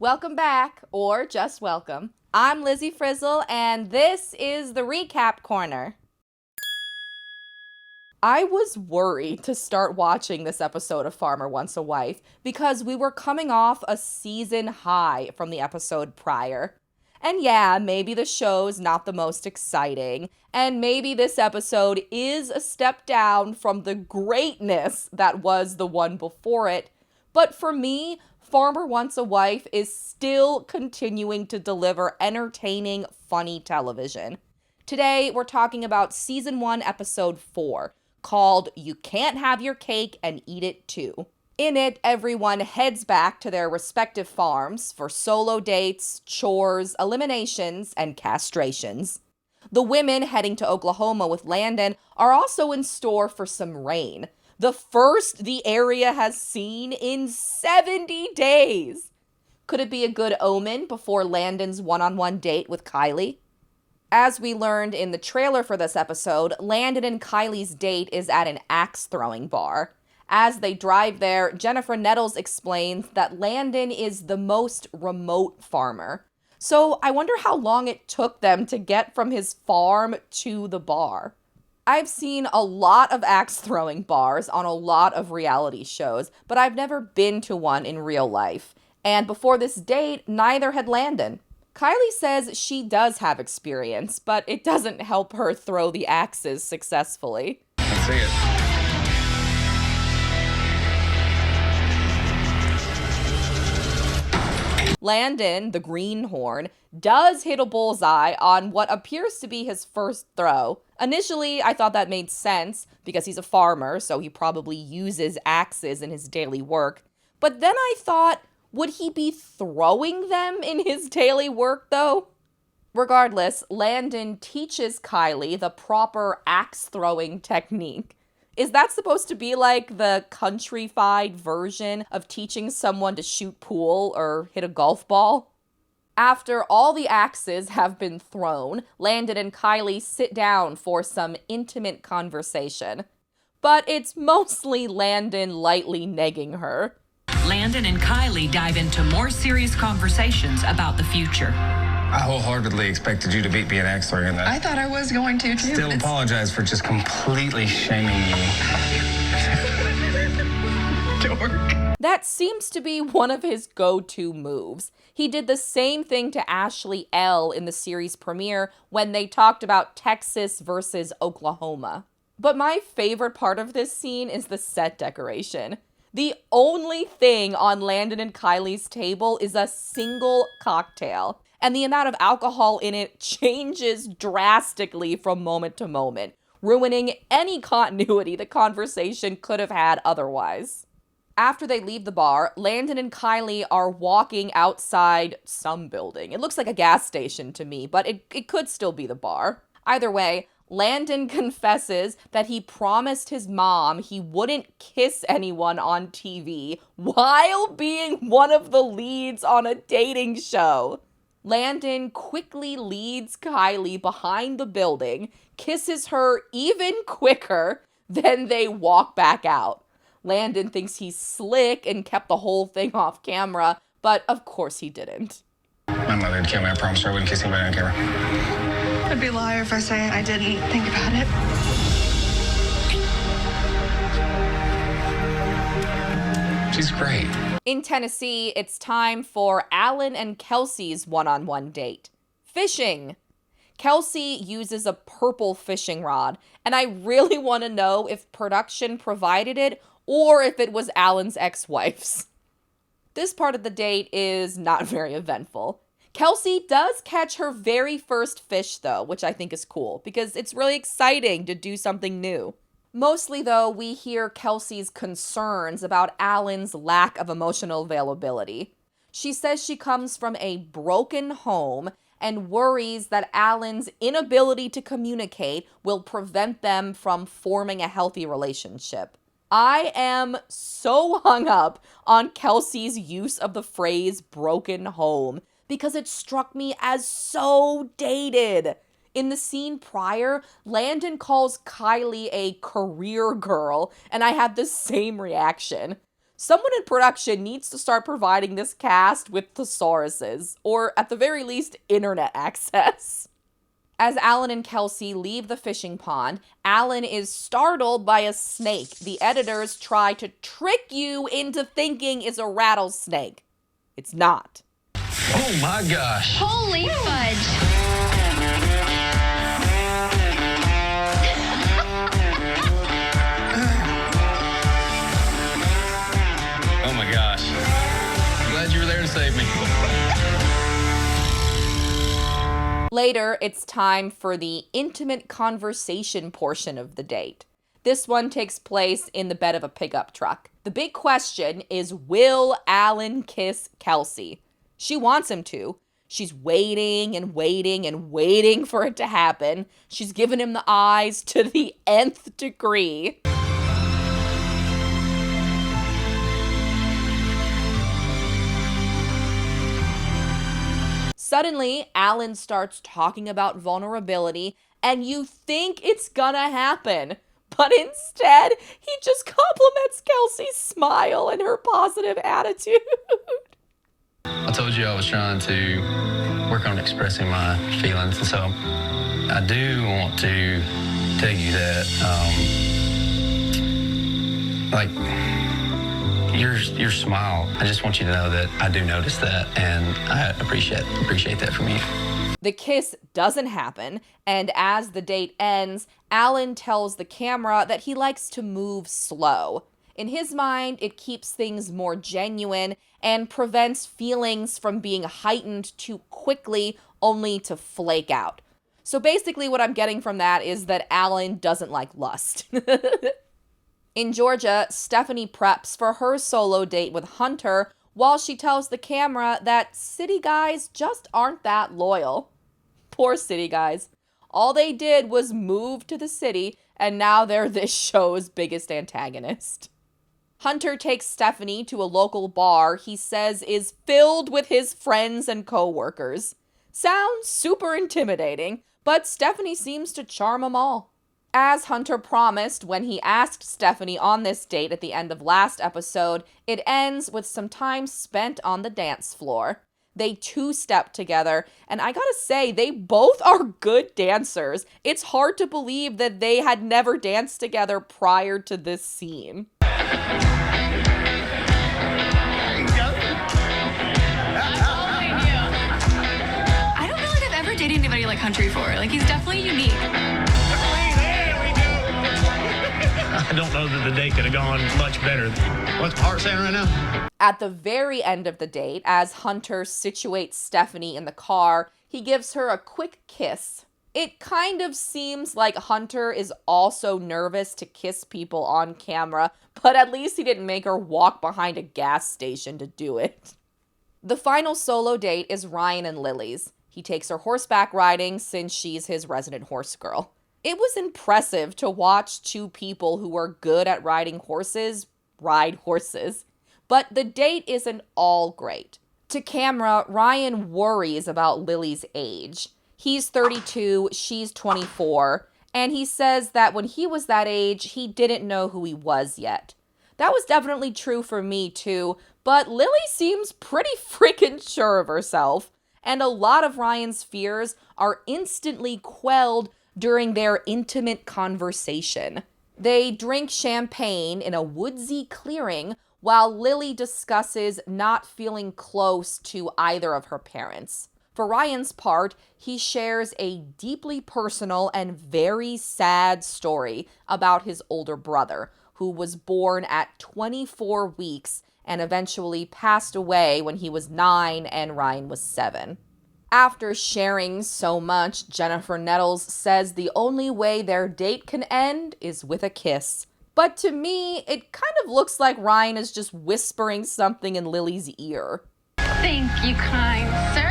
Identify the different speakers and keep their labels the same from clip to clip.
Speaker 1: Welcome back, or just welcome. I'm Lizzie Frizzle, and this is the Recap Corner. I was worried to start watching this episode of Farmer Wants a Wife because we were coming off a season high from the episode prior. And yeah, maybe the show's not the most exciting, and maybe this episode is a step down from the greatness that was the one before it, but for me, Farmer Wants a Wife is still continuing to deliver entertaining, funny television. Today, we're talking about Season 1, Episode 4, called You Can't Have Your Cake and Eat It Too. In it, everyone heads back to their respective farms for solo dates, chores, eliminations, and castrations. The women heading to Oklahoma with Landon are also in store for some rain. The first the area has seen in 70 days. Could it be a good omen before Landon's one-on-one date with Kylie? As we learned in the trailer for this episode, Landon and Kylie's date is at an axe-throwing bar. As they drive there, Jennifer Nettles explains that Landon is the most remote farmer. So I wonder how long it took them to get from his farm to the bar. I've seen a lot of axe-throwing bars on a lot of reality shows, but I've never been to one in real life. And before this date, neither had Landon. Kylie says she does have experience, but it doesn't help her throw the axes successfully.
Speaker 2: Let's see it.
Speaker 1: Landon, the greenhorn, does hit a bullseye on what appears to be his first throw. Initially, I thought that made sense because he's a farmer, so he probably uses axes in his daily work. But then I thought, would he be throwing them in his daily work, though? Regardless, Landon teaches Kylie the proper axe-throwing technique. Is that supposed to be like the countrified version of teaching someone to shoot pool or hit a golf ball? After all the axes have been thrown, Landon and Kylie sit down for some intimate conversation. But it's mostly Landon lightly negging her.
Speaker 3: Landon and Kylie dive into more serious conversations about the future.
Speaker 2: I wholeheartedly expected you to beat me at axe throwing in that.
Speaker 4: I thought I was going to, too.
Speaker 2: Still apologize for just completely shaming you.
Speaker 4: Dork.
Speaker 1: That seems to be one of his go-to moves. He did the same thing to Ashley L. in the series premiere when they talked about Texas versus Oklahoma. But my favorite part of this scene is the set decoration. The only thing on Landon and Kylie's table is a single cocktail, and the amount of alcohol in it changes drastically from moment to moment, ruining any continuity the conversation could have had otherwise. After they leave the bar, Landon and Kylie are walking outside some building. It looks like a gas station to me, but it could still be the bar. Either way, Landon confesses that he promised his mom he wouldn't kiss anyone on TV while being one of the leads on a dating show. Landon quickly leads Kylie behind the building, kisses her even quicker, then they walk back out. Landon thinks he's slick and kept the whole thing off camera, but of course he didn't.
Speaker 2: My mother would kill me. I promised her I wouldn't kiss anybody on camera.
Speaker 4: I'd be a liar if I say I didn't think about it.
Speaker 2: She's great.
Speaker 1: In Tennessee, it's time for Alan and Kelsey's one-on-one date. Fishing. Kelsey uses a purple fishing rod, and I really want to know if production provided it or if it was Alan's ex-wife's. This part of the date is not very eventful. Kelsey does catch her very first fish, though, which I think is cool, because it's really exciting to do something new. Mostly, though, we hear Kelsey's concerns about Alan's lack of emotional availability. She says she comes from a broken home and worries that Alan's inability to communicate will prevent them from forming a healthy relationship. I am so hung up on Kelsey's use of the phrase broken home because it struck me as so dated. In the scene prior, Landon calls Kylie a career girl, and I had the same reaction. Someone in production needs to start providing this cast with thesauruses, or at the very least, internet access. As Alan and Kelsey leave the fishing pond, Alan is startled by a snake the editors try to trick you into thinking is a rattlesnake. It's not.
Speaker 2: Oh my gosh.
Speaker 5: Holy fudge.
Speaker 2: Oh my gosh. Glad you were there to save me.
Speaker 1: Later, it's time for the intimate conversation portion of the date. This one takes place in the bed of a pickup truck. The big question is, will Alan kiss Kelsey? She wants him to. She's waiting and waiting and waiting for it to happen. She's given him the eyes to the nth degree. Suddenly, Alan starts talking about vulnerability, and you think it's gonna happen. But instead, he just compliments Kelsey's smile and her positive attitude.
Speaker 2: I told you I was trying to work on expressing my feelings, and so I do want to tell you that, your smile, I just want you to know that I do notice that, and I appreciate that from you.
Speaker 1: The kiss doesn't happen, and as the date ends, Alan tells the camera that he likes to move slow. In his mind, it keeps things more genuine and prevents feelings from being heightened too quickly, only to flake out. So basically what I'm getting from that is that Alan doesn't like lust. In Georgia, Stephanie preps for her solo date with Hunter while she tells the camera that city guys just aren't that loyal. Poor city guys. All they did was move to the city, and now they're this show's biggest antagonist. Hunter takes Stephanie to a local bar he says is filled with his friends and co-workers. Sounds super intimidating, but Stephanie seems to charm them all. As Hunter promised when he asked Stephanie on this date at the end of last episode, it ends with some time spent on the dance floor. They two-step together, and I gotta say, they both are good dancers. It's hard to believe that they had never danced together prior to this scene.
Speaker 5: I don't feel like I've ever dated anybody like Hunter before. Like, he's definitely unique.
Speaker 6: I don't know that the date could have gone much better. What's my heart saying right now?
Speaker 1: At the very end of the date, as Hunter situates Stephanie in the car, he gives her a quick kiss. It kind of seems like Hunter is also nervous to kiss people on camera, but at least he didn't make her walk behind a gas station to do it. The final solo date is Ryan and Lily's. He takes her horseback riding since she's his resident horse girl. It was impressive to watch two people who are good at riding horses ride horses. But the date isn't all great. To camera, Ryan worries about Lily's age. He's 32, she's 24, and he says that when he was that age, he didn't know who he was yet. That was definitely true for me too, but Lily seems pretty freaking sure of herself, and a lot of Ryan's fears are instantly quelled during their intimate conversation. They drink champagne in a woodsy clearing while Lily discusses not feeling close to either of her parents. For Ryan's part, he shares a deeply personal and very sad story about his older brother, who was born at 24 weeks and eventually passed away when he was 9 and Ryan was 7. After sharing so much, Jennifer Nettles says the only way their date can end is with a kiss. But to me, it kind of looks like Ryan is just whispering something in Lily's ear.
Speaker 5: Thank you, kind sir.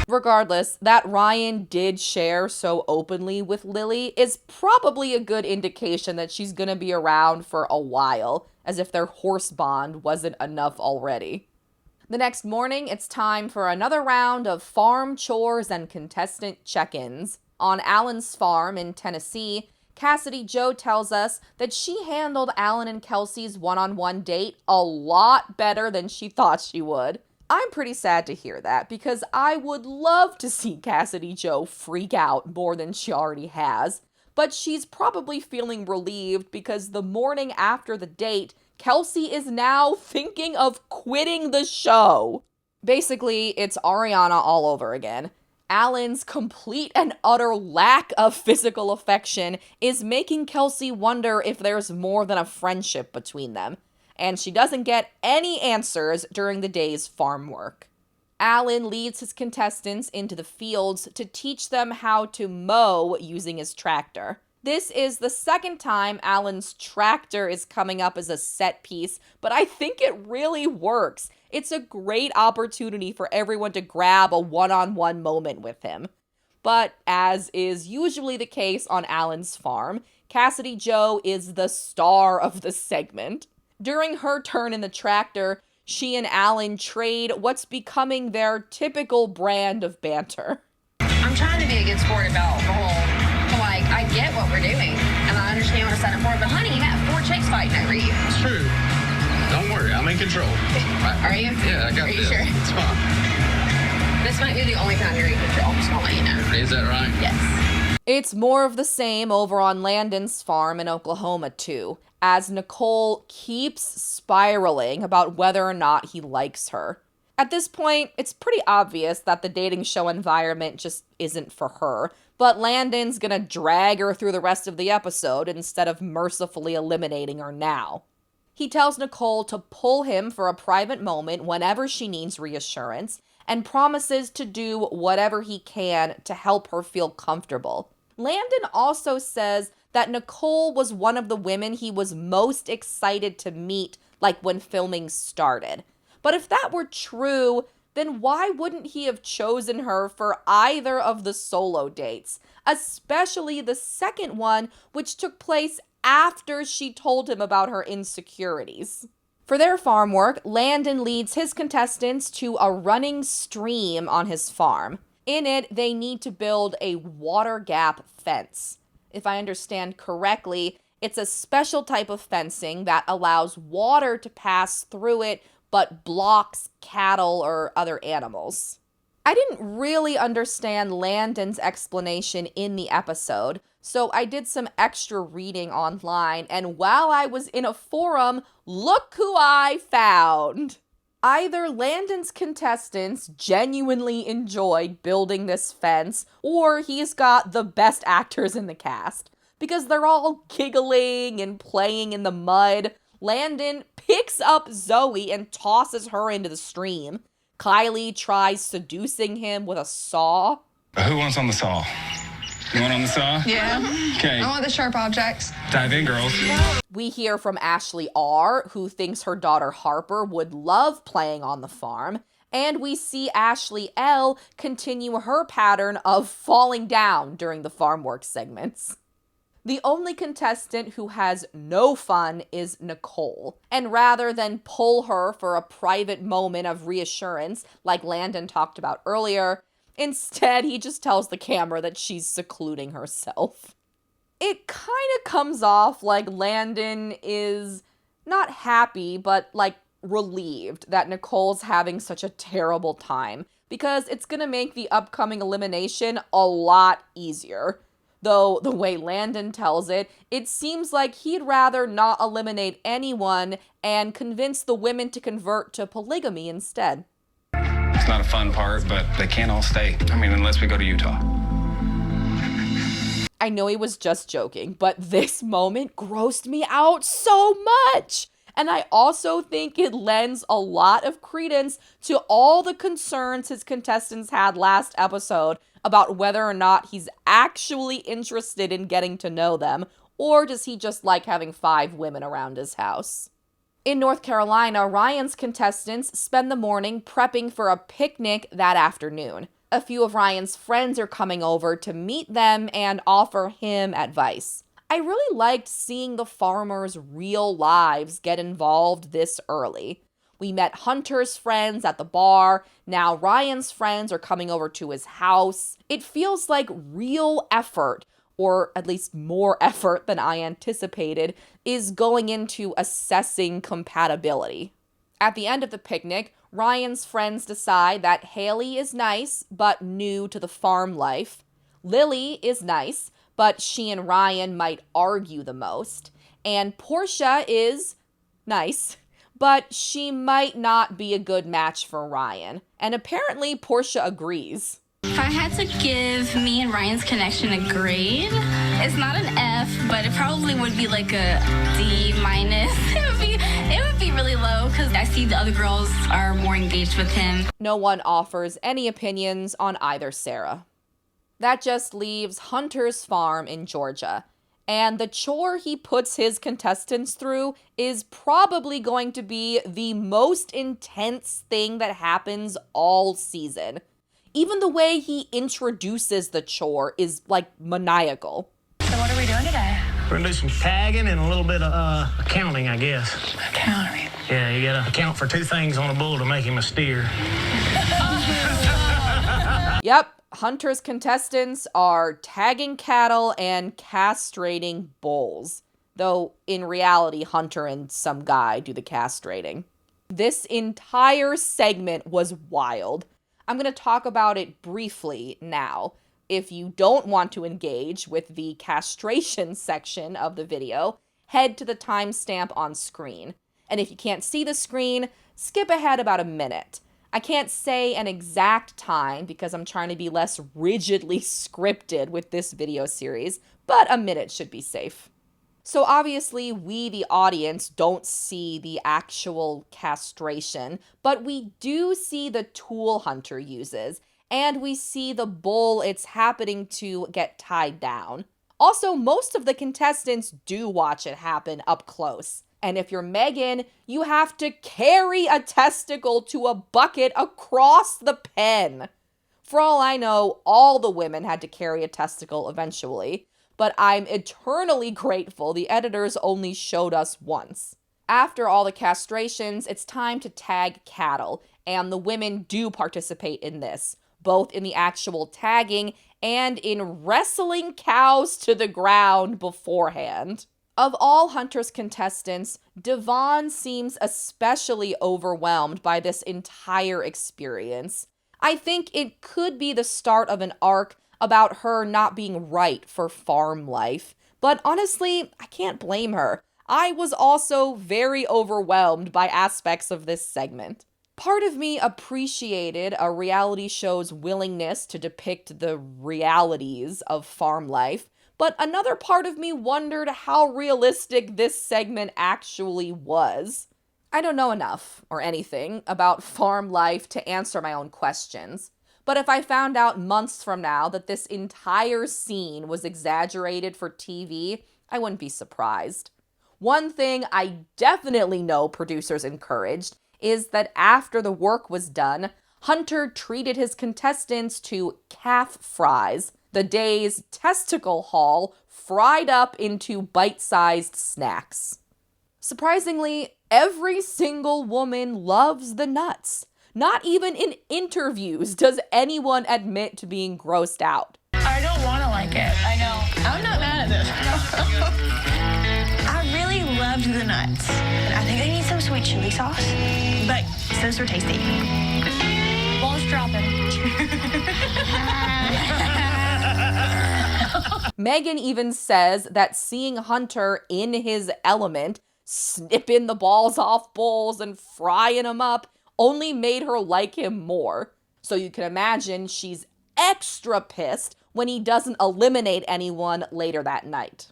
Speaker 1: Regardless, that Ryan did share so openly with Lily is probably a good indication that she's gonna be around for a while, as if their horse bond wasn't enough already. The next morning, it's time for another round of farm chores and contestant check-ins. On Alan's farm in Tennessee, Cassidy Joe tells us that she handled Alan and Kelsey's one-on-one date a lot better than she thought she would. I'm pretty sad to hear that because I would love to see Cassidy Joe freak out more than she already has. But she's probably feeling relieved because the morning after the date, Kelsey is now thinking of quitting the show. Basically, it's Ariana all over again. Alan's complete and utter lack of physical affection is making Kelsey wonder if there's more than a friendship between them, and she doesn't get any answers during the day's farm work. Alan leads his contestants into the fields to teach them how to mow using his tractor. This is the second time Alan's tractor is coming up as a set piece, but I think it really works. It's a great opportunity for everyone to grab a one-on-one moment with him. But as is usually the case on Alan's farm, Cassidy Joe is the star of the segment. During her turn in the tractor, she and Alan trade what's becoming their typical brand of banter.
Speaker 7: I'm trying to be a good sport about the whole, like, I get what we're doing, and I understand what I signed up for, but honey, you got 4 chicks fighting over you.
Speaker 6: It's true. Don't worry, I'm in control.
Speaker 7: Are you?
Speaker 6: Yeah, I got
Speaker 7: this.
Speaker 6: this.
Speaker 7: Are you sure?
Speaker 6: It's fine.
Speaker 7: This might be the only time you're in control. I'm just gonna let you know.
Speaker 6: Is that right?
Speaker 7: Yes.
Speaker 1: It's more of the same over on Landon's farm in Oklahoma, too, as Nicole keeps spiraling about whether or not he likes her. At this point, it's pretty obvious that the dating show environment just isn't for her, but Landon's gonna drag her through the rest of the episode instead of mercifully eliminating her now. He tells Nicole to pull him for a private moment whenever she needs reassurance, and promises to do whatever he can to help her feel comfortable. Landon also says that Nicole was one of the women he was most excited to meet, like when filming started. But if that were true, then why wouldn't he have chosen her for either of the solo dates? Especially the second one, which took place after she told him about her insecurities. For their farm work, Landon leads his contestants to a running stream on his farm. In it, they need to build a water gap fence. If I understand correctly, it's a special type of fencing that allows water to pass through it but blocks cattle or other animals. I didn't really understand Landon's explanation in the episode, so I did some extra reading online, and while I was in a forum, look who I found! Either Landon's contestants genuinely enjoyed building this fence, or he's got the best actors in the cast, because they're all giggling and playing in the mud. Landon picks up Zoe and tosses her into the stream. Kylie tries seducing him with a saw.
Speaker 8: Who wants on the saw? You want on the saw?
Speaker 4: Yeah.
Speaker 8: Okay.
Speaker 4: I want the sharp objects.
Speaker 8: Dive in, girls.
Speaker 1: We hear from Ashley R., who thinks her daughter Harper would love playing on the farm. And we see Ashley L. continue her pattern of falling down during the farm work segments. The only contestant who has no fun is Nicole, and rather than pull her for a private moment of reassurance like Landon talked about earlier, instead he just tells the camera that she's secluding herself. It kind of comes off like Landon is not happy, but like relieved that Nicole's having such a terrible time, because it's gonna make the upcoming elimination a lot easier. Though the way Landon tells it, it seems like he'd rather not eliminate anyone and convince the women to convert to polygamy instead.
Speaker 8: It's not a fun part, but they can't all stay. I mean, unless we go to Utah.
Speaker 1: I know he was just joking, but this moment grossed me out so much. And I also think it lends a lot of credence to all the concerns his contestants had last episode about whether or not he's actually interested in getting to know them, or does he just like having 5 women around his house. In North Carolina, Ryan's contestants spend the morning prepping for a picnic that afternoon. A few of Ryan's friends are coming over to meet them and offer him advice. I really liked seeing the farmers' real lives get involved this early. We met Hunter's friends at the bar. Now Ryan's friends are coming over to his house. It feels like real effort or at least more effort than I anticipated, is going into assessing compatibility. At the end of the picnic, Ryan's friends decide that Haley is nice, but new to the farm life. Lily is nice, but she and Ryan might argue the most. And Portia is nice, but she might not be a good match for Ryan. And apparently Portia agrees.
Speaker 5: If I had to give me and Ryan's connection a grade, it's not an F, but it probably would be like a D minus. It would be really low because I see the other girls are more engaged with him.
Speaker 1: No one offers any opinions on either Sarah. That just leaves Hunter's farm in Georgia. And the chore he puts his contestants through is probably going to be the most intense thing that happens all season. Even the way he introduces the chore is, like, maniacal.
Speaker 4: So what are we doing today?
Speaker 6: We're gonna do some tagging and a little bit of accounting, I guess.
Speaker 4: Accounting.
Speaker 6: Yeah, you gotta account for 2 things on a bull to make him a steer.
Speaker 1: Yep, Hunter's contestants are tagging cattle and castrating bulls. Though, in reality, Hunter and some guy do the castrating. This entire segment was wild. I'm going to talk about it briefly now. If you don't want to engage with the castration section of the video, head to the timestamp on screen. And if you can't see the screen, skip ahead about a minute. I can't say an exact time because I'm trying to be less rigidly scripted with this video series, but a minute should be safe. So obviously, we, the audience, don't see the actual castration, but we do see the tool Hunter uses, and we see the bull it's happening to get tied down. Also, most of the contestants do watch it happen up close. And if you're Megan, you have to carry a testicle to a bucket across the pen. For all I know, all the women had to carry a testicle eventually. But I'm eternally grateful the editors only showed us once. After all the castrations, it's time to tag cattle, and the women do participate in this, both in the actual tagging and in wrestling cows to the ground beforehand. Of all Hunter's contestants, Devon seems especially overwhelmed by this entire experience. I think it could be the start of an arc about her not being right for farm life. But honestly, I can't blame her. I was also very overwhelmed by aspects of this segment. Part of me appreciated a reality show's willingness to depict the realities of farm life, but another part of me wondered how realistic this segment actually was. I don't know enough, or anything, about farm life to answer my own questions. But if I found out months from now that this entire scene was exaggerated for TV, I wouldn't be surprised. One thing I definitely know producers encouraged is that after the work was done, Hunter treated his contestants to calf fries, the day's testicle haul fried up into bite-sized snacks. Surprisingly, every single woman loves the nuts. Not even in interviews does anyone admit to being grossed out.
Speaker 4: I don't want to like it. I know. I'm not mad at this. I really loved the nuts. I think they need some sweet chili sauce, but those were tasty. Ball's dropping.
Speaker 1: Megan even says that seeing Hunter in his element, snipping the balls off bulls and frying them up, only made her like him more. So you can imagine she's extra pissed when he doesn't eliminate anyone later that night.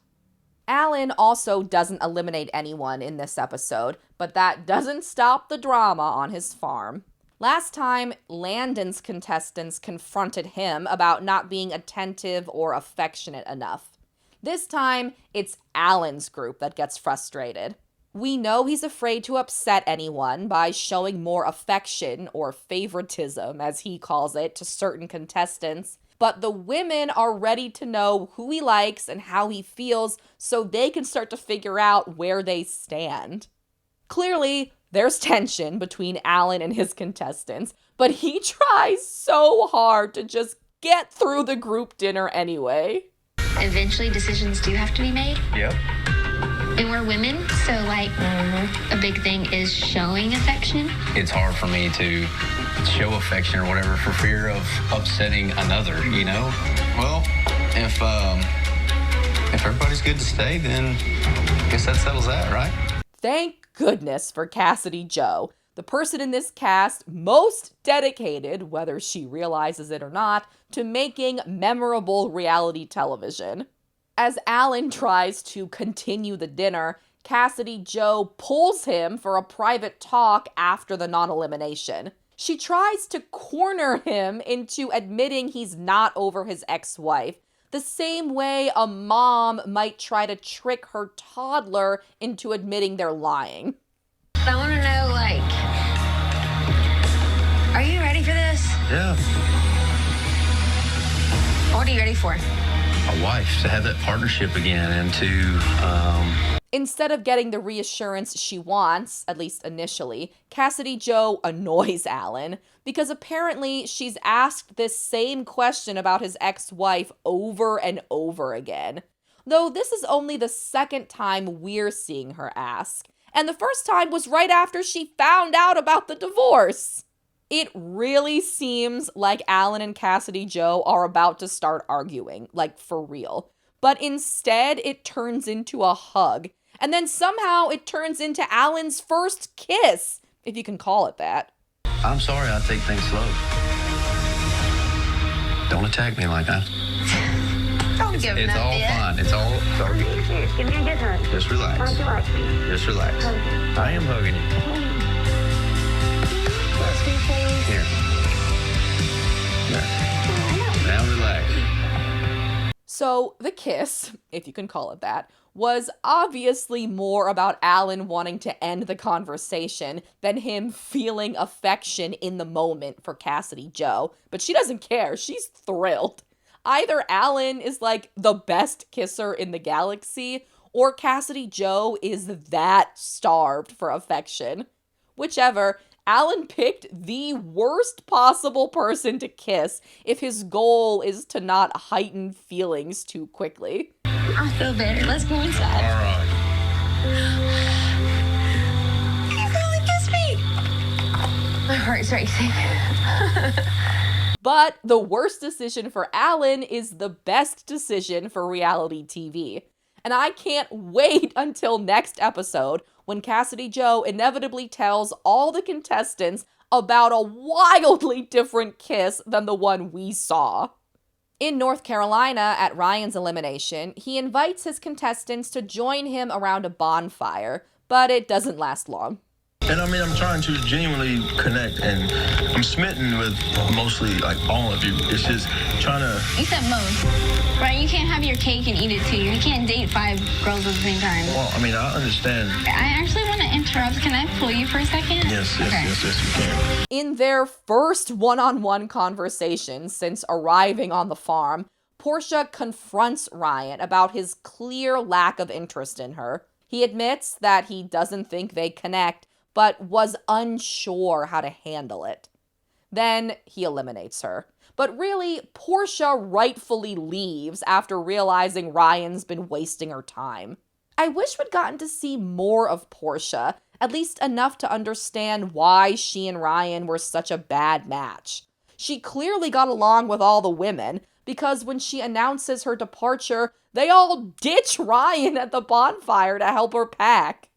Speaker 1: Alan also doesn't eliminate anyone in this episode, but that doesn't stop the drama on his farm. Last time, Landon's contestants confronted him about not being attentive or affectionate enough. This time, it's Alan's group that gets frustrated. We know he's afraid to upset anyone by showing more affection or favoritism, as he calls it, to certain contestants, but the women are ready to know who he likes and how he feels so they can start to figure out where they stand. Clearly, there's tension between Alan and his contestants, but he tries so hard to just get through the group dinner anyway.
Speaker 9: eventually decisions do have to be made.
Speaker 2: Yep.
Speaker 9: And we're women, so like a big thing is showing affection.
Speaker 2: It's hard for me to show affection or whatever for fear of upsetting another, you know? Well, if everybody's good to stay, then I guess that settles that, right?
Speaker 1: Thank goodness for Cassidy Joe, the person in this cast most dedicated, whether she realizes it or not, to making memorable reality television. As Alan tries to continue the dinner, Cassidy Joe pulls him for a private talk after the non-elimination. She tries to corner him into admitting he's not over his ex-wife, the same way a mom might try to trick her toddler into admitting they're lying.
Speaker 9: I want to know, like, are you ready for this?
Speaker 2: Yeah.
Speaker 9: What are you ready for?
Speaker 2: A wife, to have that partnership again and to,
Speaker 1: Instead of getting the reassurance she wants, at least initially, Cassidy Joe annoys Alan because apparently she's asked this same question about his ex-wife over and over again. Though this is only the second time we're seeing her ask, and the first time was right after she found out about the divorce. It really seems like Alan and Cassidy Joe are about to start arguing, like for real. But instead, it turns into a hug. And then somehow it turns into Alan's first kiss, if you can call it that.
Speaker 2: I'm sorry I take things slow. Don't attack me like that.
Speaker 9: Don't give him
Speaker 2: It's
Speaker 9: that
Speaker 2: all
Speaker 9: bit.
Speaker 2: fine. It's all good.
Speaker 9: Give me a good hug.
Speaker 2: Just relax. Just relax. I am hugging you. Here. There. Now relax.
Speaker 1: So the kiss, if you can call it that, was obviously more about Alan wanting to end the conversation than him feeling affection in the moment for Cassidy Joe. But she doesn't care. She's thrilled. Either Alan is like the best kisser in the galaxy, or Cassidy Joe is that starved for affection. Whichever, Alan picked the worst possible person to kiss if his goal is to not heighten feelings too quickly.
Speaker 9: I feel better. Let's go inside.
Speaker 2: All right.
Speaker 9: You really kissed me. My heart's racing.
Speaker 1: But the worst decision for Alan is the best decision for reality TV. And I can't wait until next episode when Cassidy Joe inevitably tells all the contestants about a wildly different kiss than the one we saw. In North Carolina, at Ryan's elimination, he invites his contestants to join him around a bonfire, but it doesn't last long.
Speaker 10: And I mean, I'm trying to genuinely connect, and I'm smitten with mostly like all of you. It's just trying to.
Speaker 5: You said most. Right, you can't have your cake and eat it too. You can't date 5 girls at the same time.
Speaker 10: Well, I mean, I understand.
Speaker 5: I actually want to interrupt. Can I pull you for a second?
Speaker 10: Yes,
Speaker 5: Okay.
Speaker 10: yes, you can.
Speaker 1: In their first one-on-one conversation since arriving on the farm, Portia confronts Ryan about his clear lack of interest in her. He admits that he doesn't think they connect, but was unsure how to handle it. Then he eliminates her. But really, Portia rightfully leaves after realizing Ryan's been wasting her time. I wish we'd gotten to see more of Portia, at least enough to understand why she and Ryan were such a bad match. She clearly got along with all the women, because when she announces her departure, they all ditch Ryan at the bonfire to help her pack.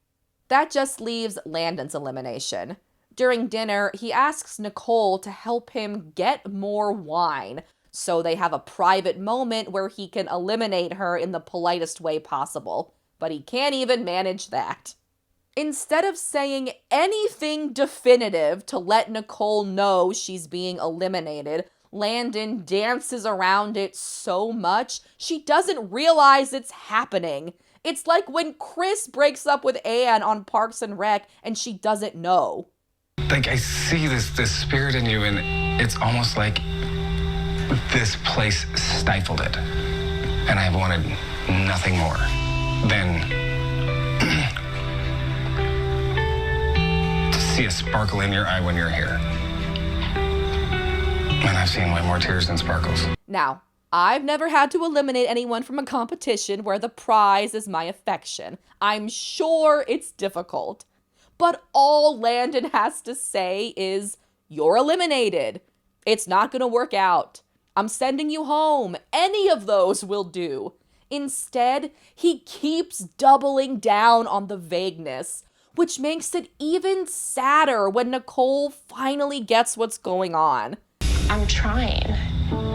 Speaker 1: That just leaves Landon's elimination. During dinner, he asks Nicole to help him get more wine, so they have a private moment where he can eliminate her in the politest way possible. But he can't even manage that. Instead of saying anything definitive to let Nicole know she's being eliminated, Landon dances around it so much she doesn't realize it's happening. It's like when Chris breaks up with Anne on Parks and Rec and she doesn't know.
Speaker 8: Like, I see this spirit in you, and it's almost like this place stifled it. And I've wanted nothing more than to see a sparkle in your eye when you're here. And I've seen way more tears than sparkles.
Speaker 1: Now, I've never had to eliminate anyone from a competition where the prize is my affection. I'm sure it's difficult. But all Landon has to say is, you're eliminated. It's not going to work out. I'm sending you home. Any of those will do. Instead, he keeps doubling down on the vagueness, which makes it even sadder when Nicole finally gets what's going on.
Speaker 4: I'm trying.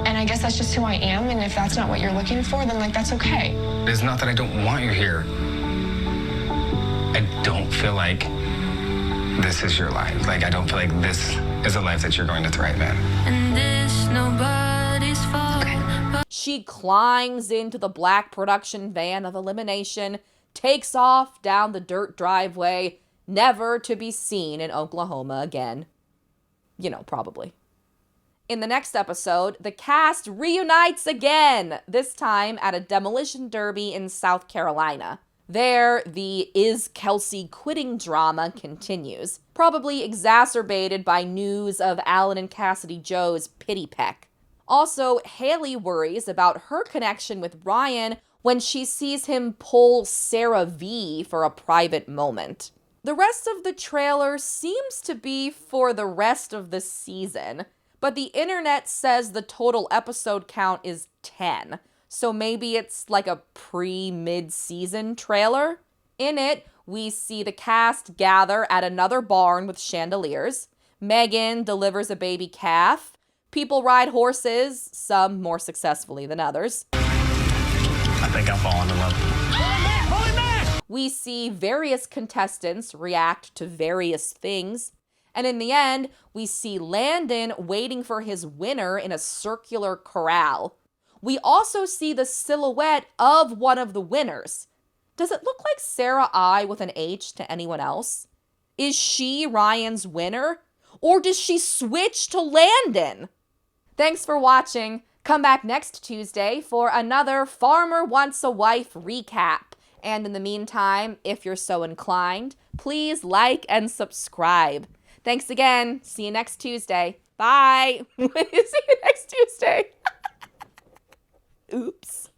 Speaker 4: And I guess that's just who I am, and if that's not what you're looking for, then, that's okay.
Speaker 8: It's not that I don't want you here. I don't feel like this is your life. I don't feel like this is a life that you're going to thrive in.
Speaker 11: And this nobody's fault.
Speaker 1: She climbs into the black production van of Elimination, takes off down the dirt driveway, never to be seen in Oklahoma again. Probably. In the next episode, the cast reunites again, this time at a demolition derby in South Carolina. There, the Is Kelsey quitting drama continues, probably exacerbated by news of Alan and Cassidy Joe's pity peck. Also, Haley worries about her connection with Ryan when she sees him pull Sarah V for a private moment. The rest of the trailer seems to be for the rest of the season, but the internet says the total episode count is 10, so maybe it's like a pre-mid-season trailer. In it, we see the cast gather at another barn with chandeliers. Megan delivers a baby calf. People ride horses, some more successfully than others.
Speaker 6: I think I'm falling in love.
Speaker 1: We see various contestants react to various things. And in the end, we see Landon waiting for his winner in a circular corral. We also see the silhouette of one of the winners. Does it look like Sarah I with an H to anyone else? Is she Ryan's winner? Or does she switch to Landon? Thanks for watching. Come back next Tuesday for another Farmer Wants a Wife recap. And in the meantime, if you're so inclined, please like and subscribe. Thanks again. See you next Tuesday. Bye. See you next Tuesday. Oops.